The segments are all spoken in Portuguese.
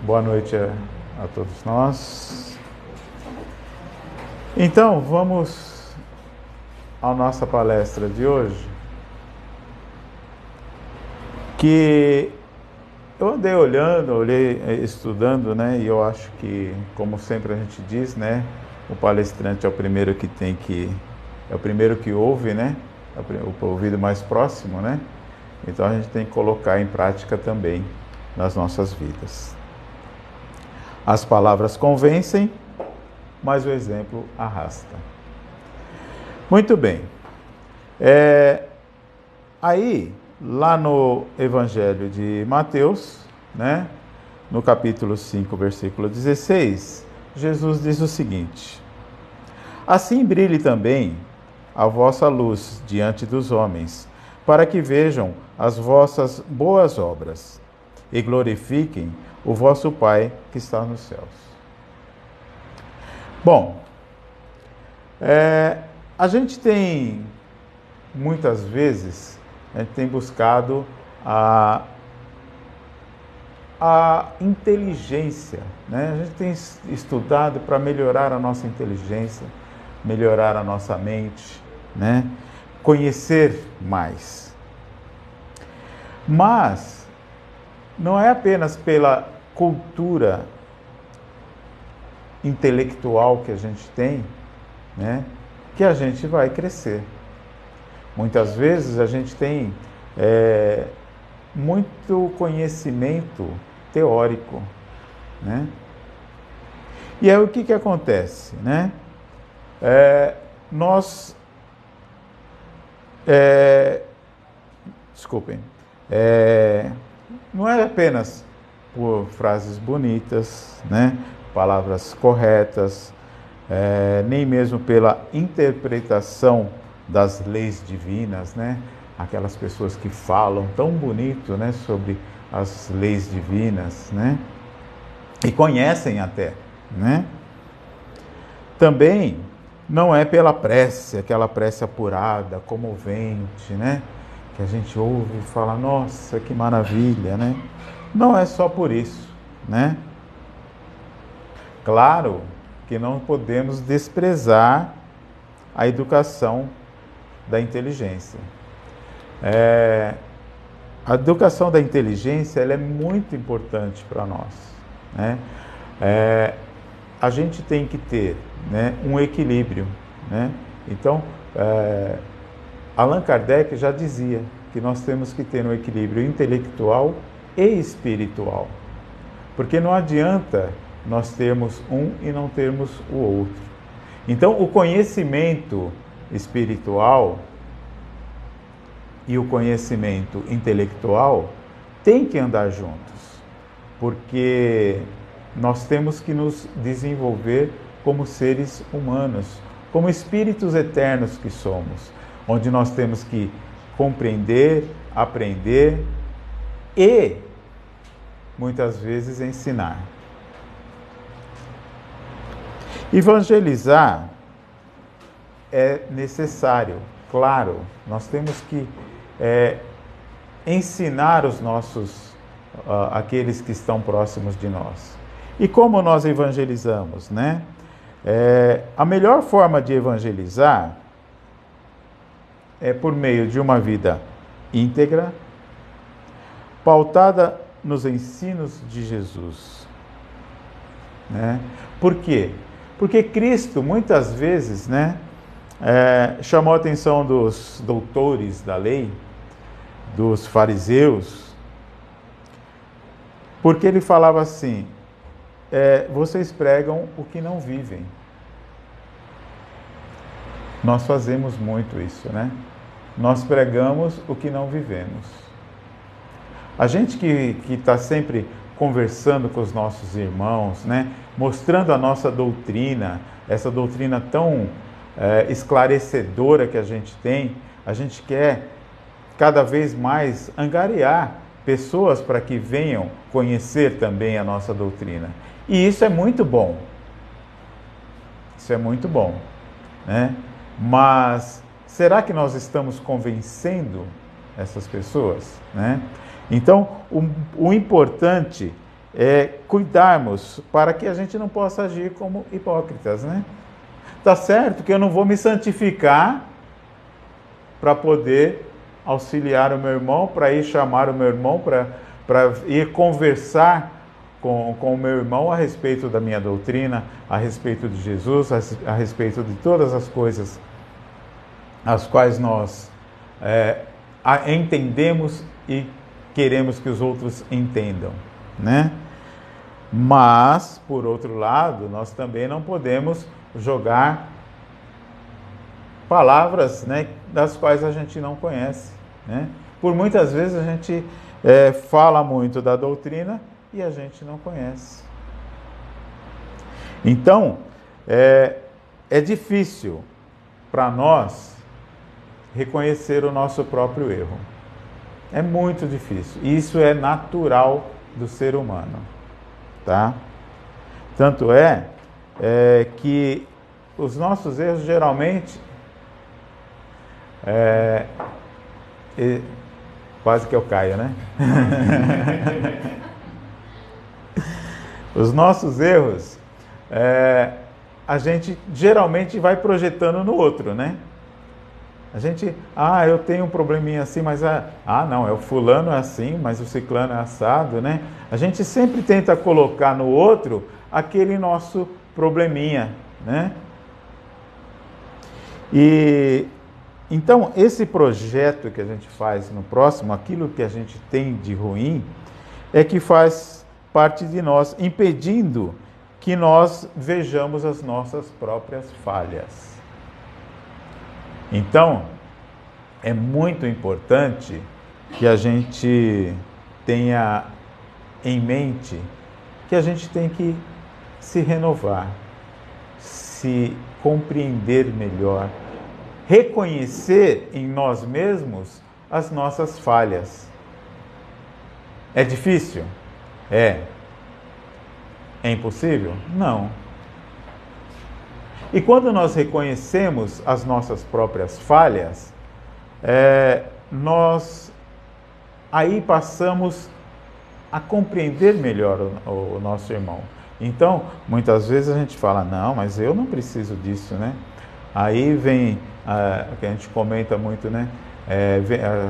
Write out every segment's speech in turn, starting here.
Boa noite a todos nós. Então, vamos à nossa palestra de hoje, que eu andei olhando, estudando, né? E eu acho que, como sempre a gente diz, né? O palestrante é o primeiro que ouve, né? O ouvido mais próximo, né? Então a gente tem que colocar em prática também nas nossas vidas. As palavras convencem, mas o exemplo arrasta. Muito bem. Aí, lá no Evangelho de Mateus, né, no capítulo 5, versículo 16, Jesus diz o seguinte: assim brilhe também a vossa luz diante dos homens, para que vejam as vossas boas obras e glorifiquem o vosso Pai que está nos céus. Bom, a gente tem, muitas vezes, a gente tem buscado a inteligência, né? A gente tem estudado para melhorar a nossa inteligência, melhorar a nossa mente, né? Conhecer mais. Mas não é apenas pela cultura intelectual que a gente tem, né, que a gente vai crescer. Muitas vezes a gente tem muito conhecimento teórico, né? E aí o que acontece, né? Não é apenas por frases bonitas, né? Palavras corretas, nem mesmo pela interpretação das leis divinas, né? Aquelas pessoas que falam tão bonito, né, sobre as leis divinas, né? E conhecem até, né? Também não é pela prece, aquela prece apurada, comovente, né? Que a gente ouve e fala, nossa, que maravilha, né? Não é só por isso, né? Claro que não podemos desprezar a educação da inteligência. A educação da inteligência, ela é muito importante para nós, né? A gente tem que ter, né, um equilíbrio, né? Então, Allan Kardec já dizia que nós temos que ter um equilíbrio intelectual e espiritual, porque não adianta nós termos um e não termos o outro. Então, o conhecimento espiritual e o conhecimento intelectual têm que andar juntos, porque nós temos que nos desenvolver como seres humanos, como espíritos eternos que somos, onde nós temos que compreender, aprender e, muitas vezes, ensinar. Evangelizar é necessário, claro, nós temos que ensinar os nossos, aqueles que estão próximos de nós. E como nós evangelizamos, né? A melhor forma de evangelizar é por meio de uma vida íntegra, pautada nos ensinos de Jesus, né? Por quê? Porque Cristo, muitas vezes, né, chamou a atenção dos doutores da lei, dos fariseus, porque ele falava assim, vocês pregam o que não vivem. Nós fazemos muito isso, né? Nós pregamos o que não vivemos. A gente que está sempre conversando com os nossos irmãos, né? Mostrando a nossa doutrina, essa doutrina tão esclarecedora que a gente tem, a gente quer cada vez mais angariar pessoas para que venham conhecer também a nossa doutrina. E isso é muito bom. Isso é muito bom, né? Mas será que nós estamos convencendo essas pessoas, né? Então, o importante cuidarmos para que a gente não possa agir como hipócritas, né? Tá certo que eu não vou me santificar para poder auxiliar o meu irmão, para ir chamar o meu irmão, para ir conversar com o meu irmão a respeito da minha doutrina, a respeito de Jesus, a respeito de todas as coisas as quais nós entendemos e queremos que os outros entendam, né? Mas, por outro lado, nós também não podemos jogar palavras, né, das quais a gente não conhece, né? Por muitas vezes a gente fala muito da doutrina e a gente não conhece. Então, é difícil para nós reconhecer o nosso próprio erro. É muito difícil. Isso é natural do ser humano, tá? Tanto que os nossos erros geralmente quase que eu caio, né? Os nossos erros a gente geralmente vai projetando no outro, né? A gente, eu tenho um probleminha assim, mas não, o fulano é assim, mas o ciclano é assado, né? A gente sempre tenta colocar no outro aquele nosso probleminha, né? E então esse projeto que a gente faz no próximo, aquilo que a gente tem de ruim, é que faz parte de nós, impedindo que nós vejamos as nossas próprias falhas. Então, é muito importante que a gente tenha em mente que a gente tem que se renovar, se compreender melhor, reconhecer em nós mesmos as nossas falhas. É difícil? É. É impossível? Não. E quando nós reconhecemos as nossas próprias falhas, nós aí passamos a compreender melhor o nosso irmão. Então, muitas vezes a gente fala, não, mas eu não preciso disso, né? Aí vem, que a gente comenta muito, né?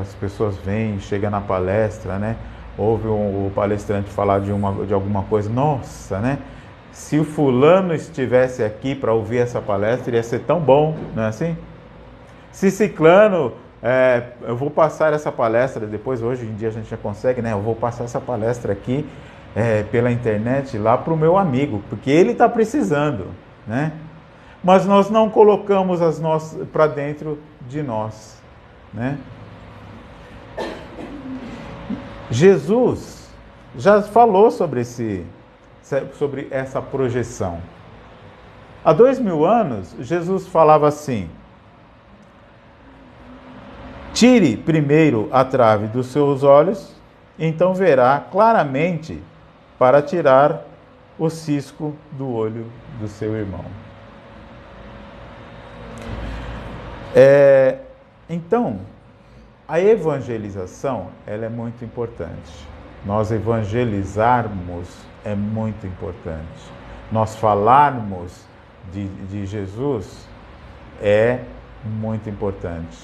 As pessoas vêm, chegam na palestra, né? Ouve o palestrante falar de alguma coisa, nossa, né? Se o fulano estivesse aqui para ouvir essa palestra, ia ser tão bom, não é assim? Se ciclano, eu vou passar essa palestra, depois hoje em dia a gente já consegue, né? Eu vou passar essa palestra aqui pela internet lá para o meu amigo, porque ele está precisando, né? Mas nós não colocamos as nossas para dentro de nós, né? Jesus já falou sobre essa projeção. Há 2000 anos, Jesus falava assim: tire primeiro a trave dos seus olhos, então verá claramente para tirar o cisco do olho do seu irmão. Então, a evangelização, ela é muito importante. Nós evangelizarmos é muito importante. Nós falarmos de Jesus é muito importante.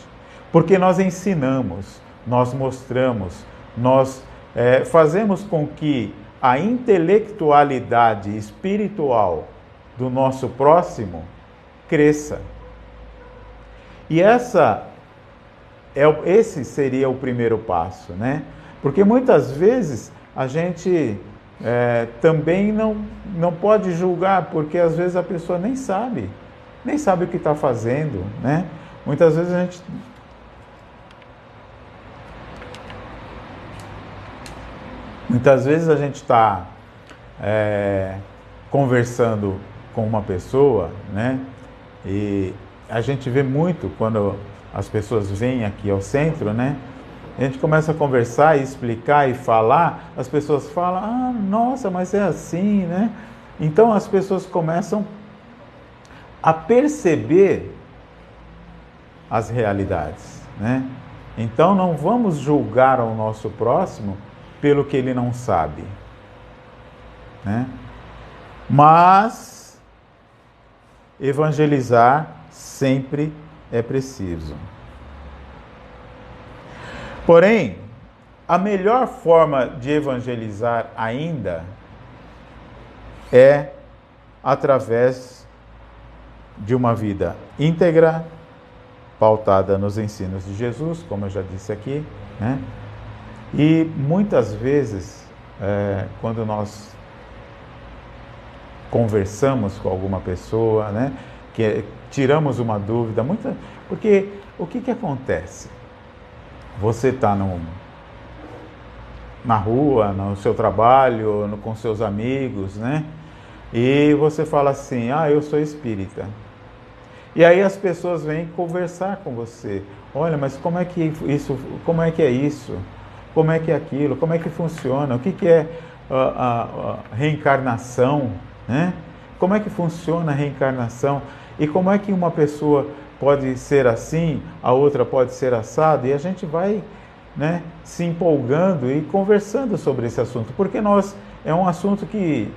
Porque nós ensinamos, nós mostramos, nós fazemos com que a intelectualidade espiritual do nosso próximo cresça. E esse seria o primeiro passo, né? Porque muitas vezes a gente também não pode julgar, porque às vezes a pessoa nem sabe o que está fazendo, né? Muitas vezes a gente está conversando com uma pessoa, né? E a gente vê muito quando as pessoas vêm aqui ao centro, né? A gente começa a conversar e explicar e falar, as pessoas falam, nossa, mas é assim, né? Então as pessoas começam a perceber as realidades, né? Então não vamos julgar ao nosso próximo pelo que ele não sabe. né? Mas evangelizar sempre é preciso. Porém, a melhor forma de evangelizar ainda é através de uma vida íntegra, pautada nos ensinos de Jesus, como eu já disse aqui, né? E muitas vezes, quando nós conversamos com alguma pessoa, né, que tiramos uma dúvida, porque o que acontece? Você está na rua, no seu trabalho, com seus amigos, né? E você fala assim, eu sou espírita. E aí as pessoas vêm conversar com você. Olha, mas como é que isso, como é que é isso? Como é que é aquilo? Como é que funciona? O que é a reencarnação? Né? Como é que funciona a reencarnação? E como é que uma pessoa pode ser assim, a outra pode ser assado? E a gente vai, né, se empolgando e conversando sobre esse assunto. Porque é um assunto que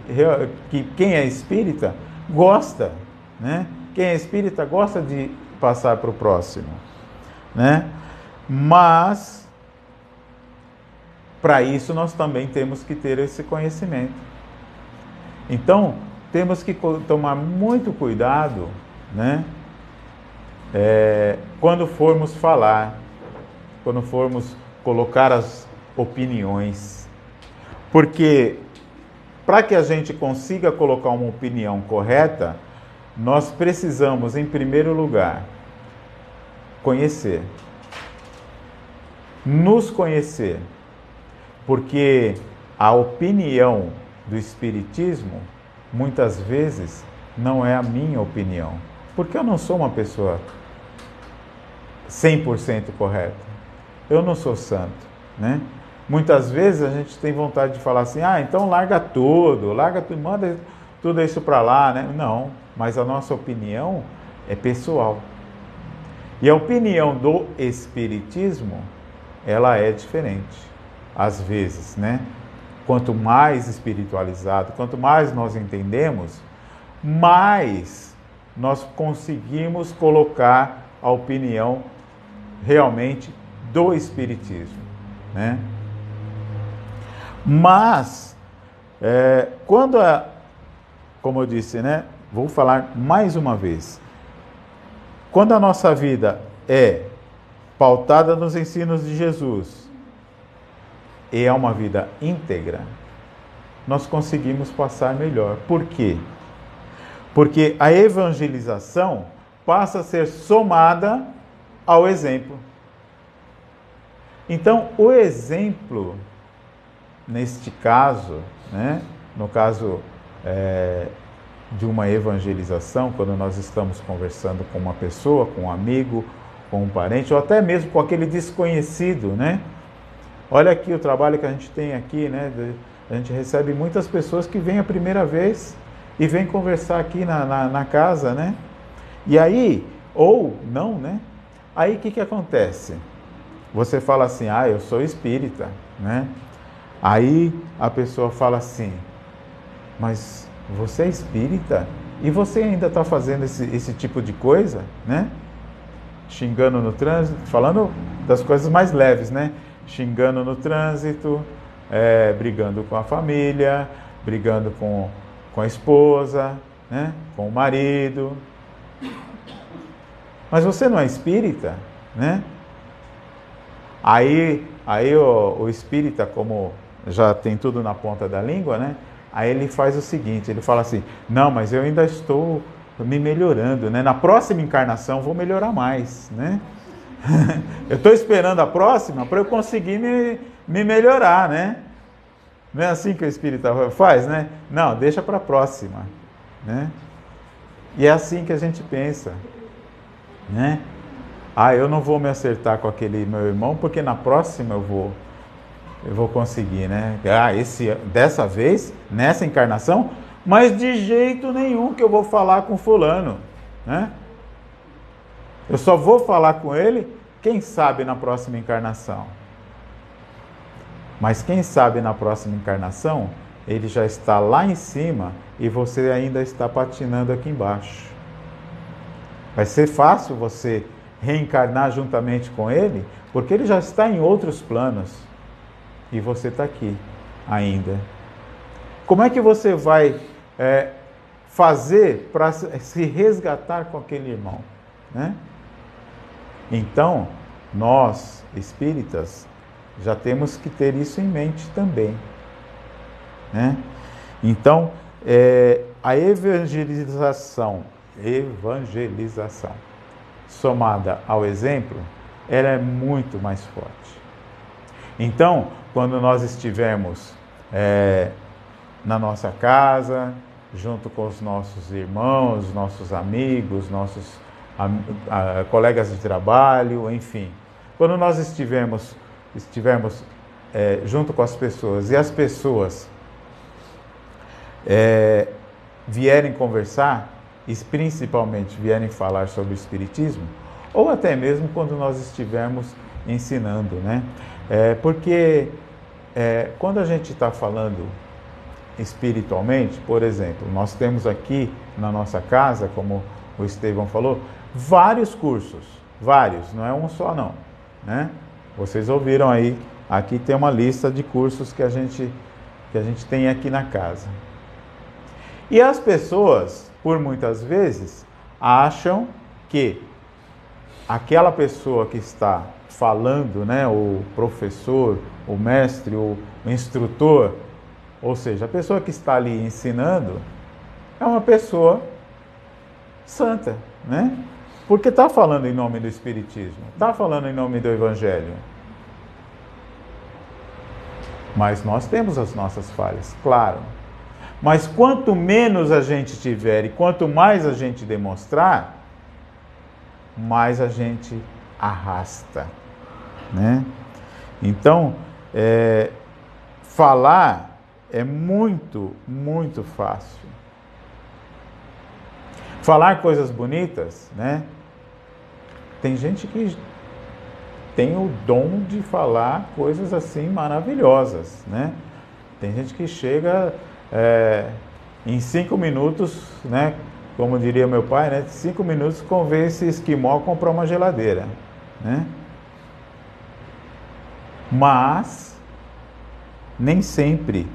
quem é espírita gosta, né? Quem é espírita gosta de passar para o próximo, né? Mas, para isso, nós também temos que ter esse conhecimento. Então, temos que tomar muito cuidado, né? Quando formos falar, quando formos colocar as opiniões. Porque, para que a gente consiga colocar uma opinião correta, nós precisamos, em primeiro lugar, conhecer. Nos conhecer. Porque a opinião do Espiritismo, muitas vezes, não é a minha opinião. Porque eu não sou uma pessoa 100% correta. Eu não sou santo, né? Muitas vezes a gente tem vontade de falar assim, então larga tudo, manda tudo isso para lá, né? Não, mas a nossa opinião é pessoal. E a opinião do Espiritismo, ela é diferente, às vezes, né? Quanto mais espiritualizado, quanto mais nós entendemos, mais nós conseguimos colocar a opinião realmente do Espiritismo, né? Mas, como eu disse, né? Vou falar mais uma vez. Quando a nossa vida é pautada nos ensinos de Jesus e é uma vida íntegra, nós conseguimos passar melhor. Por quê? Porque a evangelização passa a ser somada ao exemplo. Então, o exemplo, neste caso, né, no caso de uma evangelização, quando nós estamos conversando com uma pessoa, com um amigo, com um parente, ou até mesmo com aquele desconhecido, né? Olha aqui o trabalho que a gente tem aqui, né? A gente recebe muitas pessoas que vêm a primeira vez e vêm conversar aqui na casa, né? E aí, ou não, né? Aí o que acontece? Você fala assim, eu sou espírita, né? Aí a pessoa fala assim, mas você é espírita? E você ainda está fazendo esse tipo de coisa, né? Xingando no trânsito, falando das coisas mais leves, né? Xingando no trânsito, brigando com a família, brigando com a esposa, né? Com o marido. Mas você não é espírita, né? Aí o espírita, como já tem tudo na ponta da língua, né? Aí ele faz o seguinte, ele fala assim, não, mas eu ainda estou me melhorando, né? Na próxima encarnação vou melhorar mais, né? Eu estou esperando a próxima para eu conseguir me melhorar, né? Não é assim que o espírita faz, né? Não, deixa para a próxima, né? E é assim que a gente pensa, né? Eu não vou me acertar com aquele meu irmão, porque na próxima eu vou conseguir, né? Dessa vez, nessa encarnação, mas de jeito nenhum que eu vou falar com fulano, né? Eu só vou falar com ele, quem sabe, na próxima encarnação. Mas quem sabe na próxima encarnação ele já está lá em cima e você ainda está patinando aqui embaixo. Vai ser fácil você reencarnar juntamente com ele, porque ele já está em outros planos e você está aqui ainda. Como é que você vai fazer para se resgatar com aquele irmão, né? Então, nós, espíritas, já temos que ter isso em mente também, né? Então, a evangelização somada ao exemplo, ela é muito mais forte. Então, quando nós estivermos na nossa casa, junto com os nossos irmãos, nossos amigos, nossos colegas de trabalho, enfim. Quando nós estivermos junto com as pessoas e as pessoas vierem conversar, e principalmente vierem falar sobre o Espiritismo, ou até mesmo quando nós estivermos ensinando, né? Porque quando a gente está falando espiritualmente, por exemplo, nós temos aqui na nossa casa, como o Estevão falou, vários cursos, vários, não é um só não, né? Vocês ouviram aí, aqui tem uma lista de cursos que a gente tem aqui na casa. E as pessoas, por muitas vezes, acham que aquela pessoa que está falando, né, o professor, o mestre, o instrutor, ou seja, a pessoa que está ali ensinando, é uma pessoa santa, né? Porque está falando em nome do Espiritismo, está falando em nome do Evangelho. Mas nós temos as nossas falhas, claro. Mas quanto menos a gente tiver e quanto mais a gente demonstrar, mais a gente arrasta, né? Então, falar é muito, muito fácil. Falar coisas bonitas, né? Tem gente que tem o dom de falar coisas assim maravilhosas, né? Tem gente que chega em 5 minutos, né? Como diria meu pai, né? 5 minutos convence esquimó a comprar uma geladeira, né? Mas nem sempre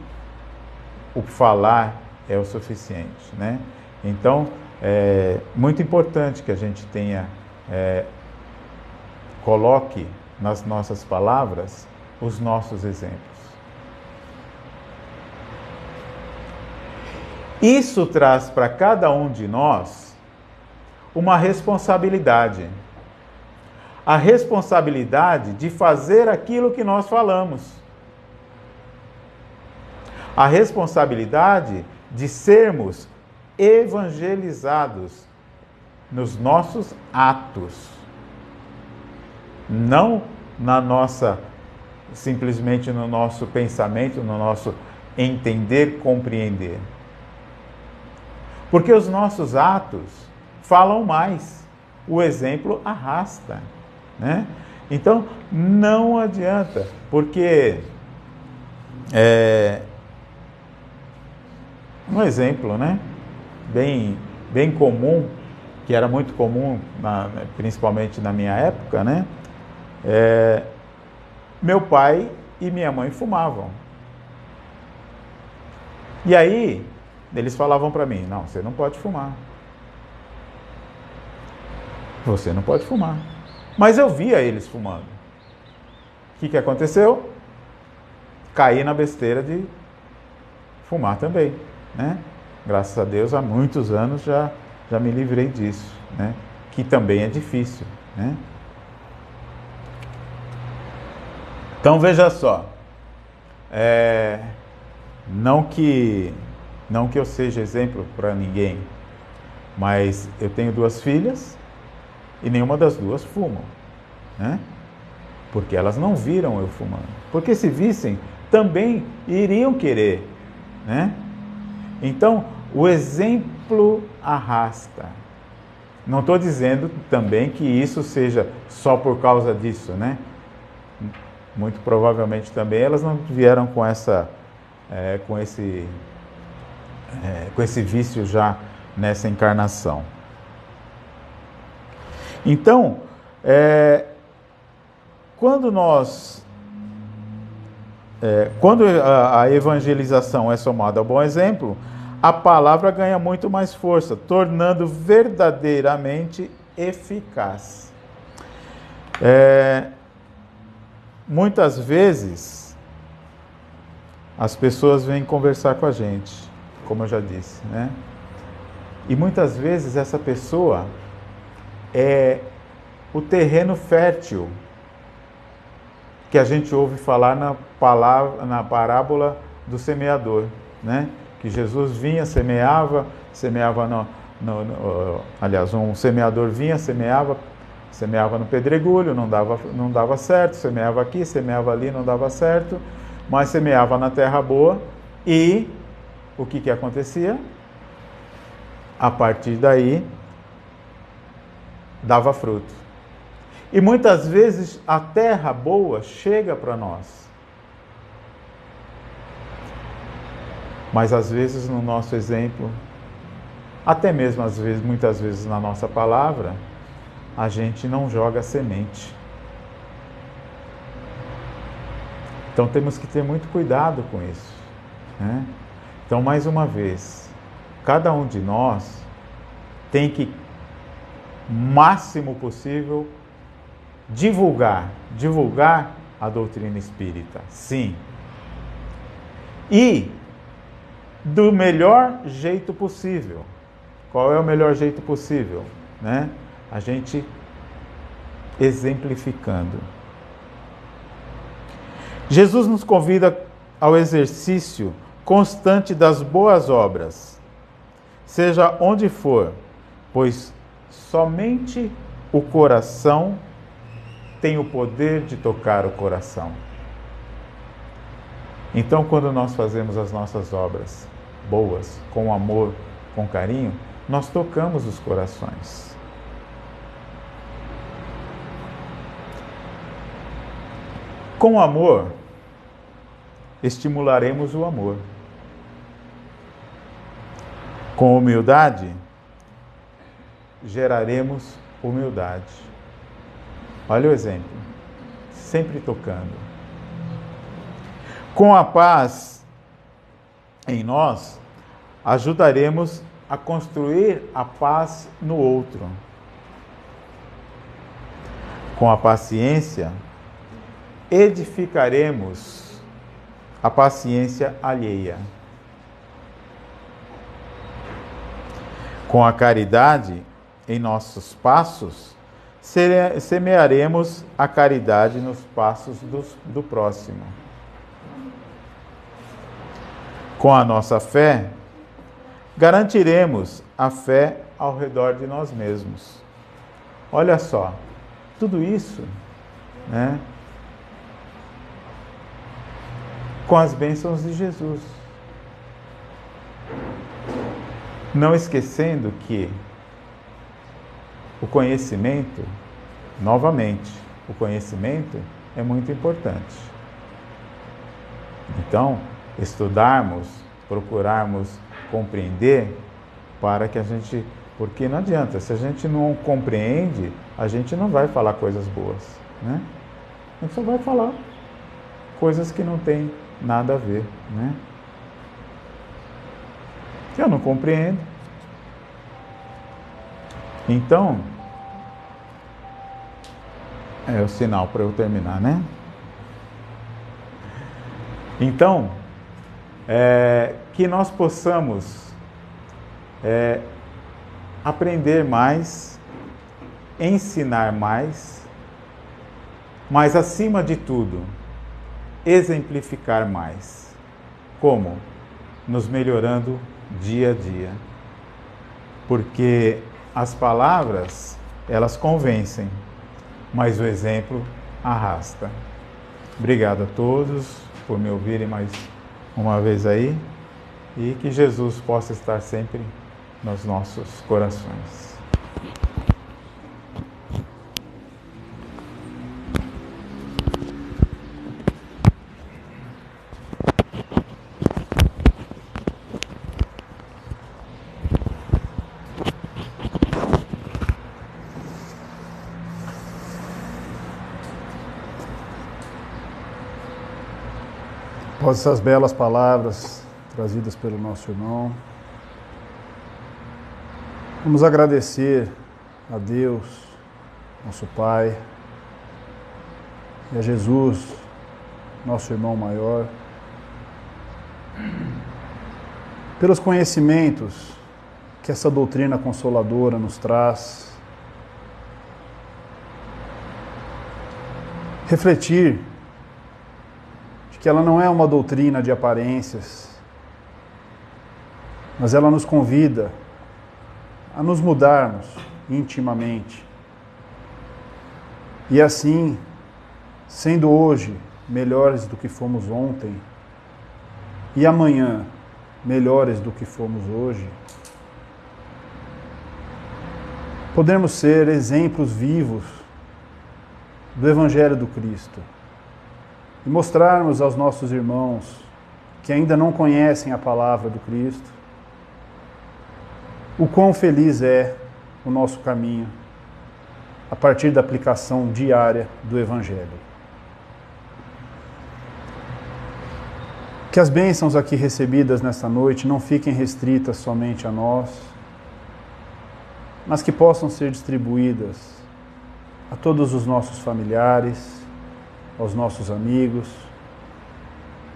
o falar é o suficiente, né? Então, é muito importante que a gente coloque nas nossas palavras os nossos exemplos. Isso traz para cada um de nós uma responsabilidade. A responsabilidade de fazer aquilo que nós falamos. A responsabilidade de sermos evangelizados nos nossos atos. Não simplesmente no nosso pensamento, no nosso entender, compreender. Porque os nossos atos falam mais. O exemplo arrasta, né? Então, não adianta, porque um exemplo, né? Bem comum, que era muito comum, principalmente na minha época, né? Meu pai e minha mãe fumavam. E aí, eles falavam para mim, não, você não pode fumar. Você não pode fumar. Mas eu via eles fumando. O que aconteceu? Caí na besteira de fumar também, né? Graças a Deus, há muitos anos já me livrei disso, né? Que também é difícil, né? Então, veja só. Não que eu seja exemplo para ninguém, mas eu tenho 2 filhas e nenhuma das 2 fumam, né? Porque elas não viram eu fumando. Porque se vissem, também iriam querer, né? Então, o exemplo arrasta. Não estou dizendo também que isso seja só por causa disso, né? Muito provavelmente também elas não vieram com essa com esse vício já nessa encarnação. Então, quando a evangelização é somada ao bom exemplo, a palavra ganha muito mais força, tornando verdadeiramente eficaz. Muitas vezes, as pessoas vêm conversar com a gente, como eu já disse, né? E muitas vezes essa pessoa é o terreno fértil que a gente ouve falar na parábola do semeador, né? Que Jesus vinha, semeava aliás, um semeador vinha, semeava no pedregulho, não dava certo, semeava aqui, semeava ali, não dava certo, mas semeava na terra boa e o que acontecia? A partir daí, dava fruto. E muitas vezes a terra boa chega para nós. Mas às vezes no nosso exemplo, até mesmo muitas vezes na nossa palavra, a gente não joga semente. Então temos que ter muito cuidado com isso, né? Então, mais uma vez, cada um de nós tem que, o máximo possível, divulgar a doutrina espírita, sim. E do melhor jeito possível. Qual é o melhor jeito possível, né? A gente exemplificando. Jesus nos convida ao exercício constante das boas obras, seja onde for, pois somente o coração tem o poder de tocar o coração. Então, quando nós fazemos as nossas obras boas, com amor, com carinho, nós tocamos os corações. Com amor, estimularemos o amor. Com humildade, geraremos humildade. Olha o exemplo, sempre tocando. Com a paz em nós, ajudaremos a construir a paz no outro. Com a paciência, edificaremos a paciência alheia. Com a caridade em nossos passos, semearemos a caridade nos passos do próximo. Com a nossa fé, garantiremos a fé ao redor de nós mesmos. Olha só, tudo isso, né, com as bênçãos de Jesus. Não esquecendo que o conhecimento, novamente, o conhecimento é muito importante. Então, estudarmos, procurarmos compreender para que a gente... Porque não adianta, se a gente não compreende, a gente não vai falar coisas boas, né? A gente só vai falar coisas que não tem nada a ver, né? Eu não compreendo. Então, é o sinal para eu terminar, né? Então, que nós possamos aprender mais, ensinar mais, mas acima de tudo, exemplificar mais. Como? Nos melhorando dia a dia. Porque as palavras, elas convencem, mas o exemplo arrasta. Obrigado a todos por me ouvirem mais uma vez aí, e que Jesus possa estar sempre nos nossos corações. Após essas belas palavras trazidas pelo nosso irmão, vamos agradecer a Deus, nosso Pai, e a Jesus, nosso irmão maior, pelos conhecimentos que essa doutrina consoladora nos traz. Refletir de que ela não é uma doutrina de aparências, mas ela nos convida a nos mudarmos intimamente. E assim, sendo hoje melhores do que fomos ontem, e amanhã melhores do que fomos hoje, podemos ser exemplos vivos do Evangelho do Cristo e mostrarmos aos nossos irmãos que ainda não conhecem a palavra do Cristo o quão feliz é o nosso caminho a partir da aplicação diária do Evangelho. Que as bênçãos aqui recebidas nesta noite não fiquem restritas somente a nós, mas que possam ser distribuídas a todos os nossos familiares, aos nossos amigos,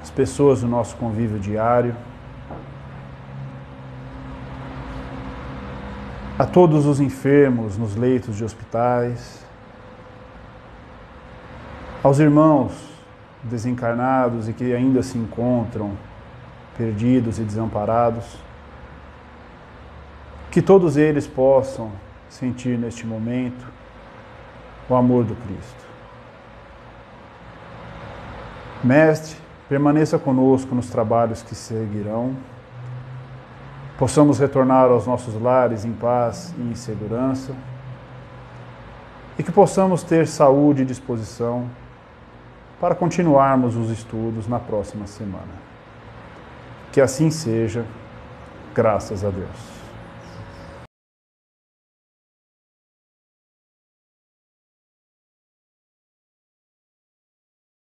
às pessoas do nosso convívio diário, a todos os enfermos nos leitos de hospitais, aos irmãos desencarnados e que ainda se encontram perdidos e desamparados, que todos eles possam sentir neste momento o amor do Cristo. Mestre, permaneça conosco nos trabalhos que seguirão, possamos retornar aos nossos lares em paz e em segurança, e que possamos ter saúde e disposição para continuarmos os estudos na próxima semana. Que assim seja, graças a Deus.